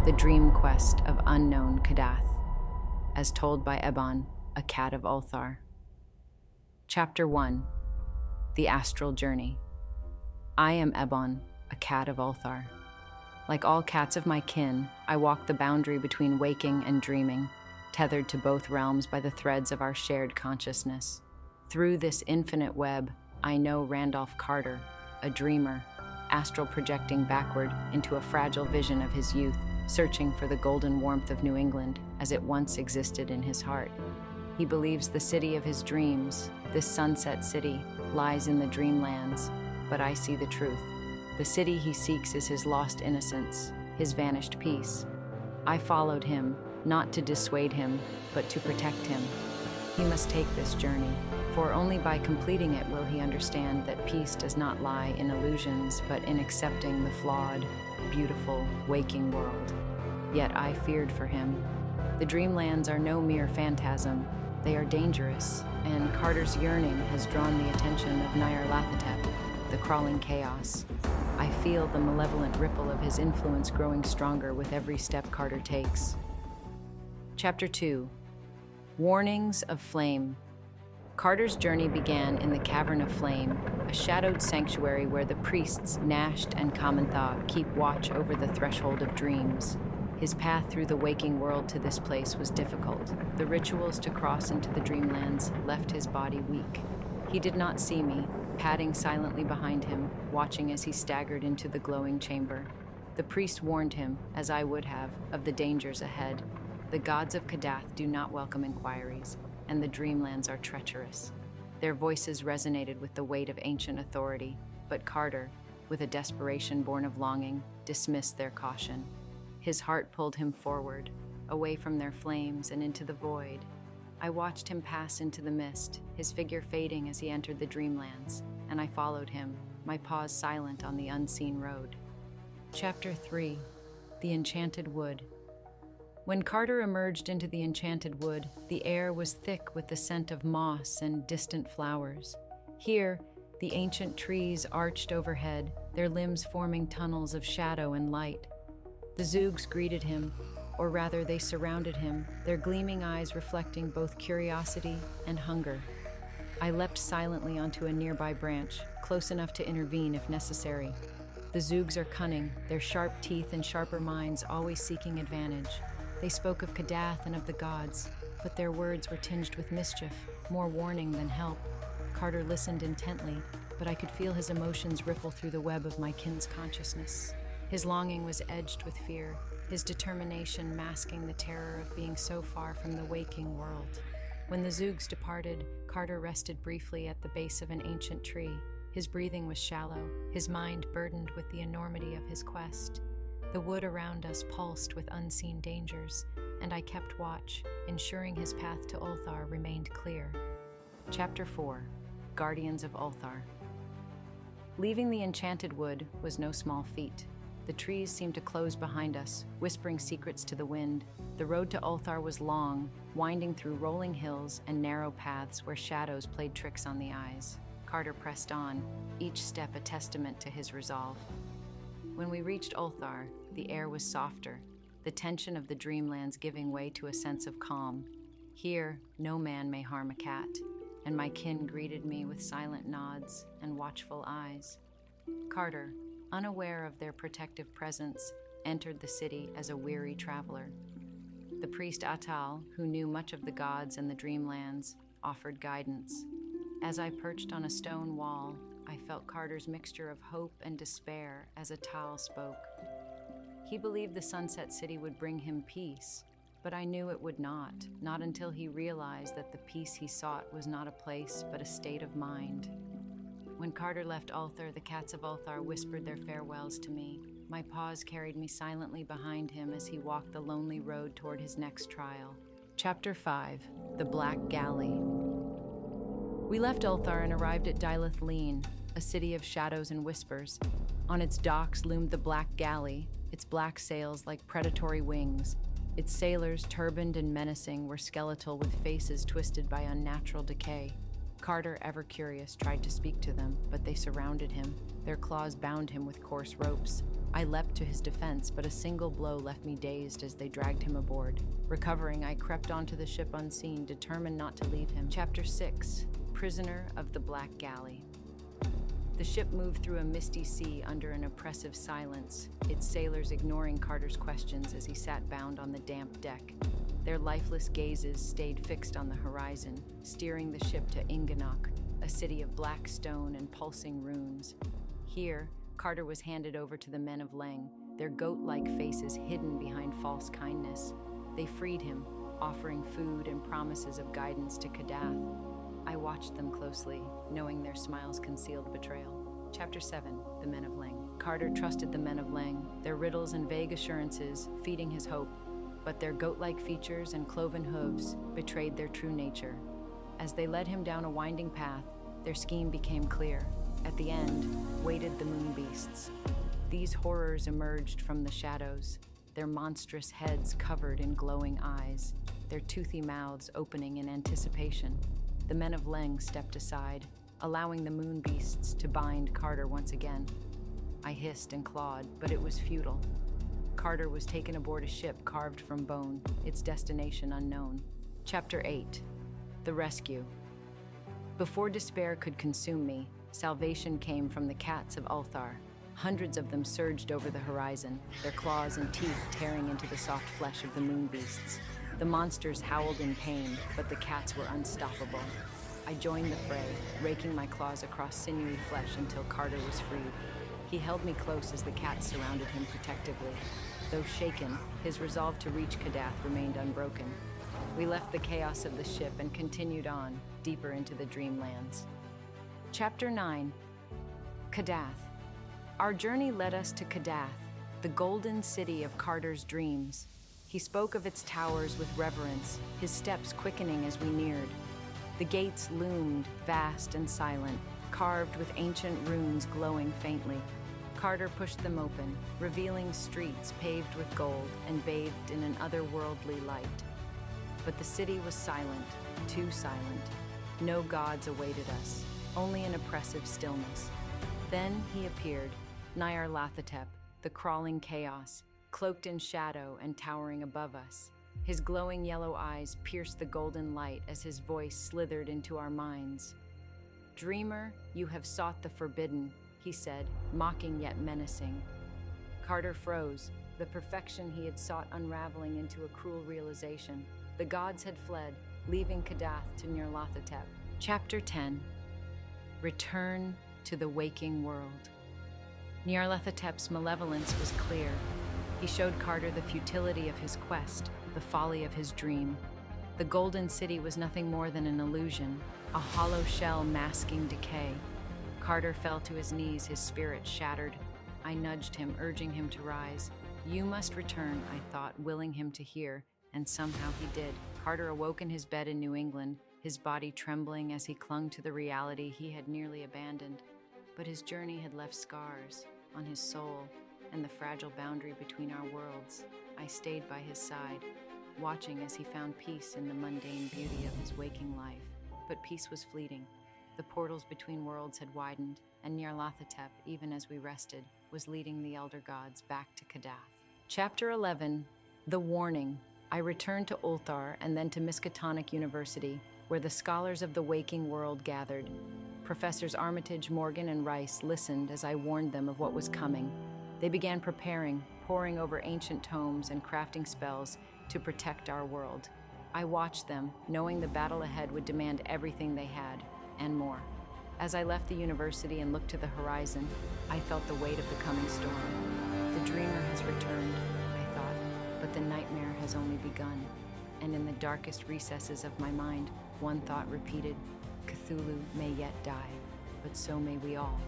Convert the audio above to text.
The Dream Quest of Unknown Kadath, as told by Ebon, a cat of Ulthar. Chapter 1. The Astral Journey. I am Ebon, a cat of Ulthar. Like all cats of my kin, I walk the boundary between waking and dreaming, tethered to both realms by the threads of our shared consciousness. Through this infinite web, I know Randolph Carter, a dreamer, astral projecting backward into a fragile vision of his youth, searching for the golden warmth of New England as it once existed in his heart. He believes the city of his dreams, this sunset city, lies in the dreamlands, but I see the truth. The city he seeks is his lost innocence, his vanished peace. I followed him, not to dissuade him, but to protect him. He must take this journey, for only by completing it will he understand that peace does not lie in illusions, but in accepting the flawed, beautiful, waking world. Yet I feared for him. The dreamlands are no mere phantasm. They are dangerous, and Carter's yearning has drawn the attention of Nyarlathotep, the crawling chaos. I feel the malevolent ripple of his influence growing stronger with every step Carter takes. Chapter 2. Warnings of Flame. Carter's journey began in the Cavern of Flame, a shadowed sanctuary where the priests Nasht and Kamantha keep watch over the threshold of dreams. His path through the waking world to this place was difficult. The rituals to cross into the dreamlands left his body weak. He did not see me, padding silently behind him, watching as he staggered into the glowing chamber. The priest warned him, as I would have, of the dangers ahead. The gods of Kadath do not welcome inquiries, and the dreamlands are treacherous. Their voices resonated with the weight of ancient authority, but Carter, with a desperation born of longing, dismissed their caution. His heart pulled him forward, away from their flames and into the void. I watched him pass into the mist, his figure fading as he entered the dreamlands, and I followed him, my paws silent on the unseen road. Chapter 3. The Enchanted Wood. When Carter emerged into the Enchanted Wood, the air was thick with the scent of moss and distant flowers. Here, the ancient trees arched overhead, their limbs forming tunnels of shadow and light. The Zoogs greeted him, or rather they surrounded him, their gleaming eyes reflecting both curiosity and hunger. I leapt silently onto a nearby branch, close enough to intervene if necessary. The Zoogs are cunning, their sharp teeth and sharper minds always seeking advantage. They spoke of Kadath and of the gods, but their words were tinged with mischief, more warning than help. Carter listened intently, but I could feel his emotions ripple through the web of my kin's consciousness. His longing was edged with fear, his determination masking the terror of being so far from the waking world. When the Zoogs departed, Carter rested briefly at the base of an ancient tree. His breathing was shallow, his mind burdened with the enormity of his quest. The wood around us pulsed with unseen dangers, and I kept watch, ensuring his path to Ulthar remained clear. Chapter 4. Guardians of Ulthar. Leaving the Enchanted Wood was no small feat. The trees seemed to close behind us, whispering secrets to the wind. The road to Ulthar was long, winding through rolling hills and narrow paths where shadows played tricks on the eyes. Carter pressed on, each step a testament to his resolve. When we reached Ulthar, the air was softer, the tension of the dreamlands giving way to a sense of calm. Here, no man may harm a cat, and my kin greeted me with silent nods and watchful eyes. Carter, unaware of their protective presence, entered the city as a weary traveler. The priest Atal, who knew much of the gods and the dreamlands, offered guidance. As I perched on a stone wall, I felt Carter's mixture of hope and despair as Atal spoke. He believed the Sunset City would bring him peace, but I knew it would not until he realized that the peace he sought was not a place, but a state of mind. When Carter left Ulthar, the cats of Ulthar whispered their farewells to me. My paws carried me silently behind him as he walked the lonely road toward his next trial. Chapter 5. The Black Galley. We left Ulthar and arrived at Nyarlathotep, a city of shadows and whispers. On its docks loomed the Black Galley, its black sails like predatory wings. Its sailors, turbaned and menacing, were skeletal with faces twisted by unnatural decay. Carter, ever curious, tried to speak to them, but they surrounded him. Their claws bound him with coarse ropes. I leapt to his defense, but a single blow left me dazed as they dragged him aboard. Recovering, I crept onto the ship unseen, determined not to leave him. Chapter 6. Prisoner of the Black Galley. The ship moved through a misty sea under an oppressive silence, its sailors ignoring Carter's questions as he sat bound on the damp deck. Their lifeless gazes stayed fixed on the horizon, steering the ship to Inganok, a city of black stone and pulsing runes. Here, Carter was handed over to the men of Leng, their goat-like faces hidden behind false kindness. They freed him, offering food and promises of guidance to Kadath. I watched them closely, knowing their smiles concealed betrayal. Chapter 7. The Men of Leng. Carter trusted the men of Leng, their riddles and vague assurances feeding his hope, but their goat-like features and cloven hooves betrayed their true nature. As they led him down a winding path, their scheme became clear. At the end, waited the moon beasts. These horrors emerged from the shadows, their monstrous heads covered in glowing eyes, their toothy mouths opening in anticipation. The men of Leng stepped aside, allowing the moon beasts to bind Carter once again. I hissed and clawed, but it was futile. Carter was taken aboard a ship carved from bone, its destination unknown. Chapter 8. The Rescue. Before despair could consume me, salvation came from the cats of Ulthar. Hundreds of them surged over the horizon, their claws and teeth tearing into the soft flesh of the moon beasts. The monsters howled in pain, but the cats were unstoppable. I joined the fray, raking my claws across sinewy flesh until Carter was freed. He held me close as the cats surrounded him protectively. Though shaken, his resolve to reach Kadath remained unbroken. We left the chaos of the ship and continued on, deeper into the dreamlands. Chapter 9. Kadath. Our journey led us to Kadath, the golden city of Carter's dreams. He spoke of its towers with reverence, his steps quickening as we neared. The gates loomed, vast and silent, carved with ancient runes glowing faintly. Carter pushed them open, revealing streets paved with gold and bathed in an otherworldly light. But the city was silent, too silent. No gods awaited us, only an oppressive stillness. Then he appeared, Nyarlathotep, the crawling chaos, cloaked in shadow and towering above us. His glowing yellow eyes pierced the golden light as his voice slithered into our minds. "Dreamer, you have sought the forbidden," he said, mocking yet menacing. Carter froze, the perfection he had sought unraveling into a cruel realization. The gods had fled, leaving Kadath to Nyarlathotep. Chapter 10. Return to the waking world. Nyarlathotep's malevolence was clear. He showed Carter the futility of his quest, the folly of his dream. The Golden City was nothing more than an illusion, a hollow shell masking decay. Carter fell to his knees, his spirit shattered. I nudged him, urging him to rise. "You must return," I thought, willing him to hear, and somehow he did. Carter awoke in his bed in New England, his body trembling as he clung to the reality he had nearly abandoned. But his journey had left scars on his soul and the fragile boundary between our worlds. I stayed by his side, watching as he found peace in the mundane beauty of his waking life. But peace was fleeting. The portals between worlds had widened, and Nyarlathotep, even as we rested, was leading the elder gods back to Kadath. Chapter 11. The Warning. I returned to Ulthar and then to Miskatonic University, where the scholars of the waking world gathered. Professors Armitage, Morgan, and Rice listened as I warned them of what was coming. They began preparing, poring over ancient tomes and crafting spells to protect our world. I watched them, knowing the battle ahead would demand everything they had, and more. As I left the university and looked to the horizon, I felt the weight of the coming storm. The dreamer has returned, I thought, but the nightmare has only begun. And in the darkest recesses of my mind, one thought repeated, Cthulhu may yet die, but so may we all.